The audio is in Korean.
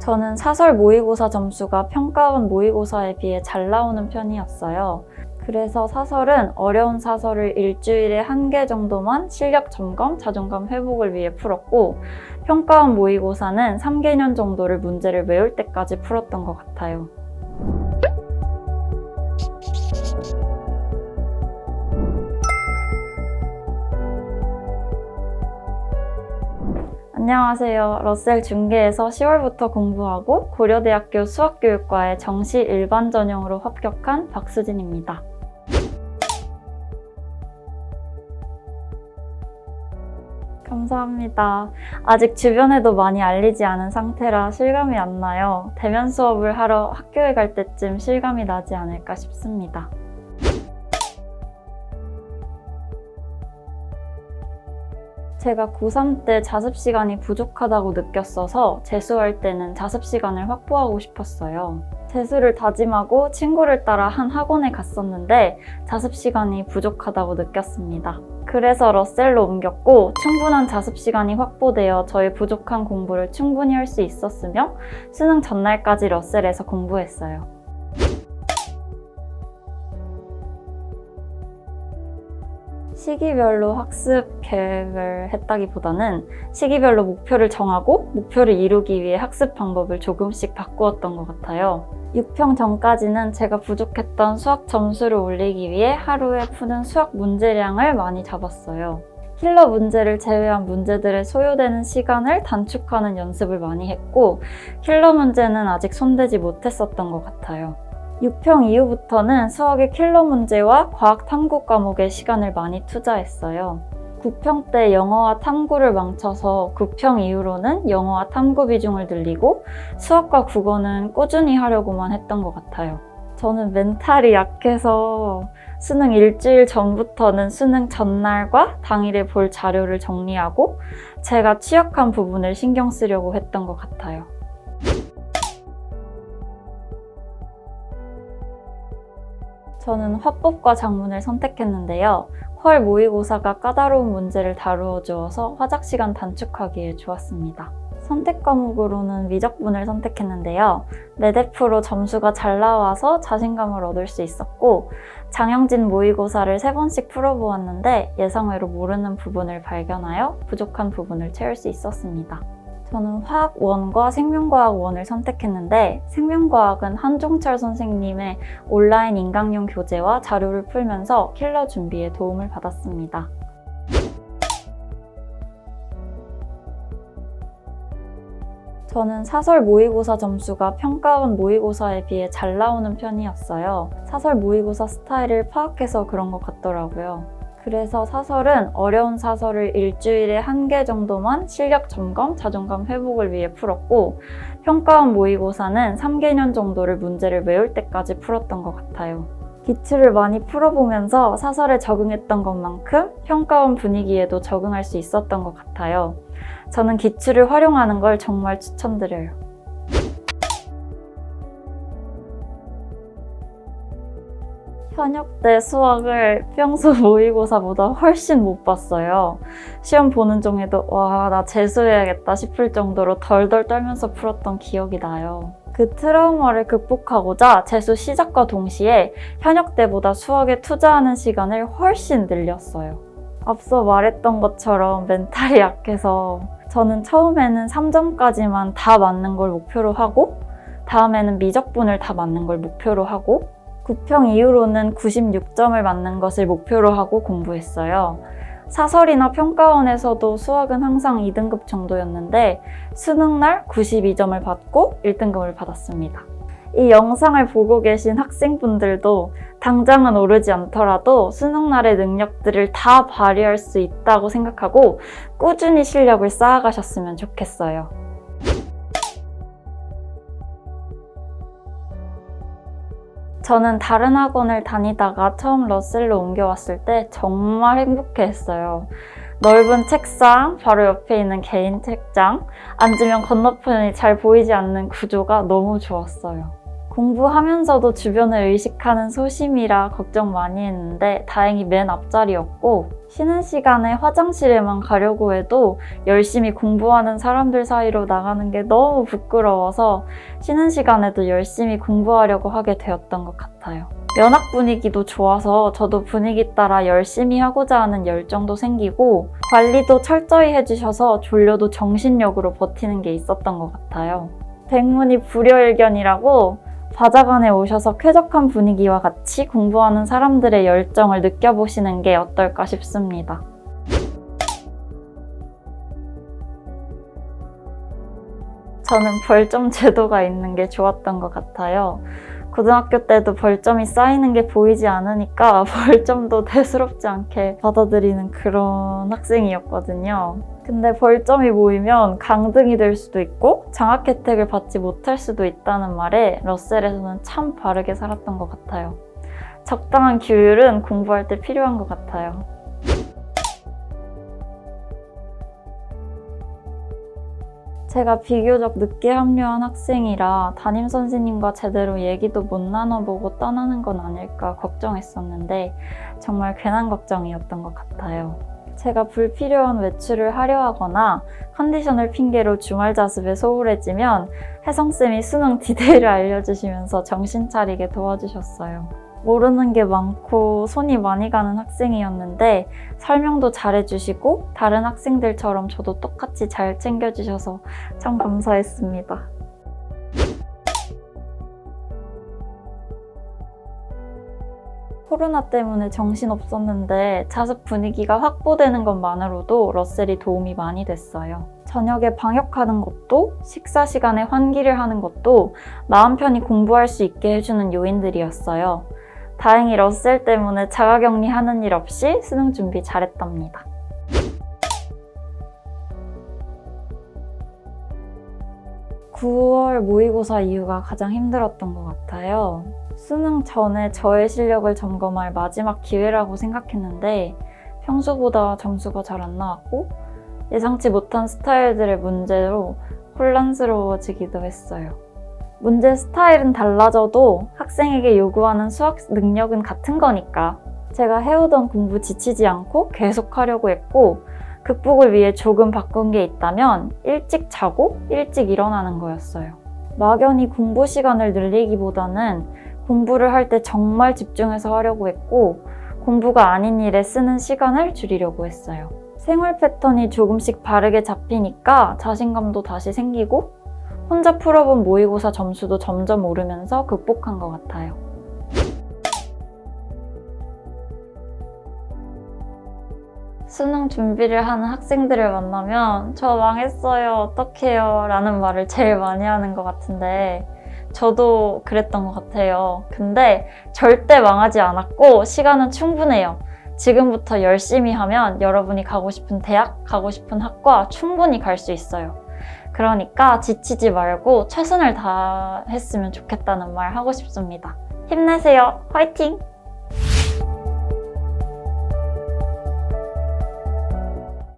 저는 사설 모의고사 점수가 평가원 모의고사에 비해 잘 나오는 편이었어요. 그래서 사설은 어려운 사설을 일주일에 1개 정도만 실력 점검, 자존감 회복을 위해 풀었고, 평가원 모의고사는 3개년 정도를 문제를 외울 때까지 풀었던 것 같아요. 안녕하세요. 러셀 중계에서 10월부터 공부하고 고려대학교 수학교육과에 정시 일반 전형으로 합격한 박수진입니다. 감사합니다. 아직 주변에도 많이 알리지 않은 상태라 실감이 안 나요. 대면 수업을 하러 학교에 갈 때쯤 실감이 나지 않을까 싶습니다. 제가 고3 때 자습 시간이 부족하다고 느꼈어서 재수할 때는 자습 시간을 확보하고 싶었어요. 재수를 다짐하고 친구를 따라 한 학원에 갔었는데 자습 시간이 부족하다고 느꼈습니다. 그래서 러셀로 옮겼고 충분한 자습 시간이 확보되어 저의 부족한 공부를 충분히 할 수 있었으며 수능 전날까지 러셀에서 공부했어요. 시기별로 학습 계획을 했다기보다는 시기별로 목표를 정하고 목표를 이루기 위해 학습 방법을 조금씩 바꾸었던 것 같아요. 6평 전까지는 제가 부족했던 수학 점수를 올리기 위해 하루에 푸는 수학 문제량을 많이 잡았어요. 킬러 문제를 제외한 문제들에 소요되는 시간을 단축하는 연습을 많이 했고, 킬러 문제는 아직 손대지 못했었던 것 같아요. 6평 이후부터는 수학의 킬러 문제와 과학 탐구 과목에 시간을 많이 투자했어요. 9평 때 영어와 탐구를 망쳐서 9평 이후로는 영어와 탐구 비중을 늘리고 수학과 국어는 꾸준히 하려고만 했던 것 같아요. 저는 멘탈이 약해서 수능 일주일 전부터는 수능 전날과 당일에 볼 자료를 정리하고 제가 취약한 부분을 신경 쓰려고 했던 것 같아요. 저는 화법과 작문을 선택했는데요. 헐 모의고사가 까다로운 문제를 다루어 주어서 화작 시간 단축하기에 좋았습니다. 선택 과목으로는 미적분을 선택했는데요. 매대프로 점수가 잘 나와서 자신감을 얻을 수 있었고, 장영진 모의고사를 3번씩 풀어보았는데 예상외로 모르는 부분을 발견하여 부족한 부분을 채울 수 있었습니다. 저는 화학 1과 생명과학 1을 선택했는데 생명과학은 한종철 선생님의 온라인 인강용 교재와 자료를 풀면서 킬러 준비에 도움을 받았습니다. 저는 사설 모의고사 점수가 평가원 모의고사에 비해 잘 나오는 편이었어요. 사설 모의고사 스타일을 파악해서 그런 것 같더라고요. 그래서 사설은 어려운 사설을 일주일에 1개 정도만 실력 점검, 자존감 회복을 위해 풀었고, 평가원 모의고사는 3개년 정도를 문제를 외울 때까지 풀었던 것 같아요. 기출을 많이 풀어보면서 사설에 적응했던 것만큼 평가원 분위기에도 적응할 수 있었던 것 같아요. 저는 기출을 활용하는 걸 정말 추천드려요. 현역 때 수학을 평소 모의고사보다 훨씬 못 봤어요. 시험 보는 중에도 와, 나 재수해야겠다 싶을 정도로 덜덜 떨면서 풀었던 기억이 나요. 그 트라우마를 극복하고자 재수 시작과 동시에 현역 때보다 수학에 투자하는 시간을 훨씬 늘렸어요. 앞서 말했던 것처럼 멘탈이 약해서 저는 처음에는 3점까지만 다 맞는 걸 목표로 하고, 다음에는 미적분을 다 맞는 걸 목표로 하고, 9평 이후로는 96점을 맞는 것을 목표로 하고 공부했어요. 사설이나 평가원에서도 수학은 항상 2등급 정도였는데 수능날 92점을 받고 1등급을 받았습니다. 이 영상을 보고 계신 학생분들도 당장은 오르지 않더라도 수능날의 능력들을 다 발휘할 수 있다고 생각하고 꾸준히 실력을 쌓아가셨으면 좋겠어요. 저는 다른 학원을 다니다가 처음 러셀로 옮겨왔을 때 정말 행복해했어요. 넓은 책상, 바로 옆에 있는 개인 책장, 앉으면 건너편이 잘 보이지 않는 구조가 너무 좋았어요. 공부하면서도 주변을 의식하는 소심이라 걱정 많이 했는데 다행히 맨 앞자리였고, 쉬는 시간에 화장실에만 가려고 해도 열심히 공부하는 사람들 사이로 나가는 게 너무 부끄러워서 쉬는 시간에도 열심히 공부하려고 하게 되었던 것 같아요. 면학 분위기도 좋아서 저도 분위기 따라 열심히 하고자 하는 열정도 생기고, 관리도 철저히 해주셔서 졸려도 정신력으로 버티는 게 있었던 것 같아요. 백문이 불여일견이라고 바자관에 오셔서 쾌적한 분위기와 같이 공부하는 사람들의 열정을 느껴보시는 게 어떨까 싶습니다. 저는 벌점 제도가 있는 게 좋았던 것 같아요. 고등학교 때도 벌점이 쌓이는 게 보이지 않으니까 벌점도 대수롭지 않게 받아들이는 그런 학생이었거든요. 근데 벌점이 모이면 강등이 될 수도 있고 장학 혜택을 받지 못할 수도 있다는 말에 러셀에서는 참 바르게 살았던 것 같아요. 적당한 규율은 공부할 때 필요한 것 같아요. 제가 비교적 늦게 합류한 학생이라 담임 선생님과 제대로 얘기도 못 나눠보고 떠나는 건 아닐까 걱정했었는데 정말 괜한 걱정이었던 것 같아요. 제가 불필요한 외출을 하려 하거나 컨디션을 핑계로 주말 자습에 소홀해지면 혜성쌤이 수능 디테일을 알려주시면서 정신 차리게 도와주셨어요. 모르는 게 많고 손이 많이 가는 학생이었는데 설명도 잘해주시고 다른 학생들처럼 저도 똑같이 잘 챙겨주셔서 참 감사했습니다. 코로나 때문에 정신없었는데 자습 분위기가 확보되는 것만으로도 러셀이 도움이 많이 됐어요. 저녁에 방역하는 것도 식사 시간에 환기를 하는 것도 마음 편히 공부할 수 있게 해주는 요인들이었어요. 다행히 러셀 때문에 자가격리 하는 일 없이 수능 준비 잘했답니다. (9월) 모의고사 이후가 가장 힘들었던 것 같아요. 수능 전에 저의 실력을 점검할 마지막 기회라고 생각했는데 평소보다 점수가 잘 안 나왔고 예상치 못한 스타일들의 문제로 혼란스러워지기도 했어요. 문제 스타일은 달라져도 학생에게 요구하는 수학 능력은 같은 거니까 제가 해오던 공부 지치지 않고 계속 하려고 했고, 극복을 위해 조금 바꾼 게 있다면 일찍 자고 일찍 일어나는 거였어요. 막연히 공부 시간을 늘리기보다는 공부를 할 때 정말 집중해서 하려고 했고, 공부가 아닌 일에 쓰는 시간을 줄이려고 했어요. 생활 패턴이 조금씩 바르게 잡히니까 자신감도 다시 생기고 혼자 풀어본 모의고사 점수도 점점 오르면서 극복한 것 같아요. 수능 준비를 하는 학생들을 만나면 저 망했어요, 어떡해요 라는 말을 제일 많이 하는 것 같은데 저도 그랬던 것 같아요. 근데 절대 망하지 않았고 시간은 충분해요. 지금부터 열심히 하면 여러분이 가고 싶은 대학, 가고 싶은 학과 충분히 갈 수 있어요. 그러니까 지치지 말고 최선을 다했으면 좋겠다는 말 하고 싶습니다. 힘내세요. 화이팅!